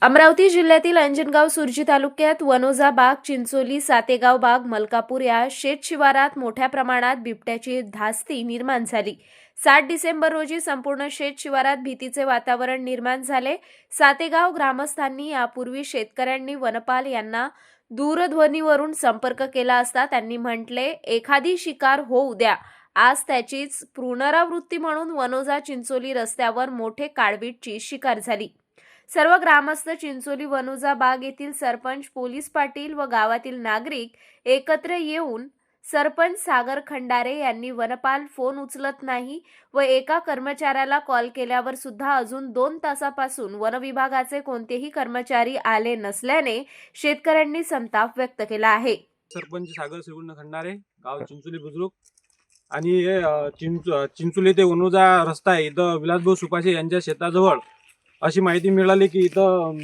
अमरावती जिल्ह्यातील अंजनगाव सुरजी तालुक्यात वनोजा बाग, चिंचोली, सातेगाव बाग, मलकापूर या शेत शिवारात मोठ्या प्रमाणात बिबट्याची धास्ती निर्माण झाली। 7 डिसेंबर रोजी संपूर्ण शेत शिवारात भीतीचे वातावरण निर्माण झाले। सातेगाव ग्रामस्थांनी यापूर्वी शेतकऱ्यांनी वनपाल यांना दूरध्वनीवरून संपर्क केला असता त्यांनी म्हटले, एखादी शिकार होऊ द्या। आज त्याचीच पुनरावृत्ती म्हणून वनोजा चिंचोली रस्त्यावर मोठे काळवीटची शिकार झाली। सर्व ग्रामस्थ चिंचोली वनोजा बाग येथील सरपंच, पोलीस पाटील व गावातील नागरिक एकत्र येऊन सरपंच सागर खंडारे यांनी वनपाल फोन उचलत नाही व एका कर्मचाऱ्याला कॉल केल्यावर सुद्धा अजून 2 तासापासून वन विभागाचे कोणतेही कर्मचारी आले नसल्याने शेतकऱ्यांनी संताप व्यक्त केला आहे। सरपंच सागर श्रीगुंड खंडारे, गाव चिंचोली बुद्रुक आणि हे चिंचोली ते वनोजा रस्ता आहे। इथं विलासभाऊ सुपाशे यांच्या शेताजवळ अशी माहिती मिळाली की इथं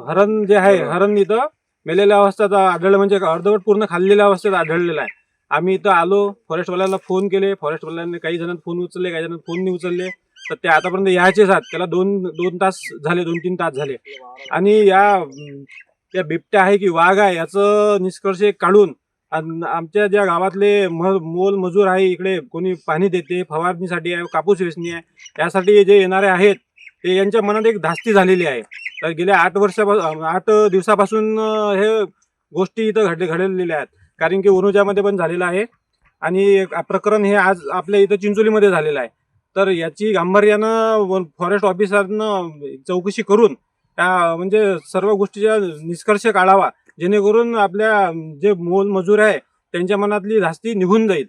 हरण जे आहे, हरण इथं मेलेल्या अवस्थेत आढळलं, म्हणजे अर्धवट पूर्ण खाल्लेल्या अवस्थेत आढळलेला आहे। आम्ही इथं आलो, फॉरेस्टवाल्यांना फोन केले, फॉरेस्टवाल्यांनी काही जणांना फोन उचलले, काही जणांना फोन नाही उचलले, तर ते आतापर्यंत यायचेच आहेत। त्याला दोन तास झाले, 2-3 तास झाले। आणि या बिबट्या आहे की वाघ आहे याचं निष्कर्ष काढून आमच्या ज्या गावातले मोल मजूर आहे, इकडे कोणी पाणी देते, फवारणीसाठी आहे, कापूस वेचणी आहे, यासाठी जे येणारे आहेत ते यांच्या मनात एक धास्ती झालेली आहे। तर गेल्या 8 दिवसापासून हे गोष्टी इथं घडलेल्या आहेत। कारण की वनोजामध्ये पण झालेलं आहे आणि प्रकरण हे आज आपल्या इथं चिंचोलीमध्ये झालेलं आहे। तर याची गांभीर्यानं फॉरेस्ट ऑफिसरनं चौकशी करून म्हणजे सर्व गोष्टीचा निष्कर्ष काढावा, जेणेकरून आपल्या जे मोल मजूर आहे त्यांच्या मनातली धास्ती निघून जाईल।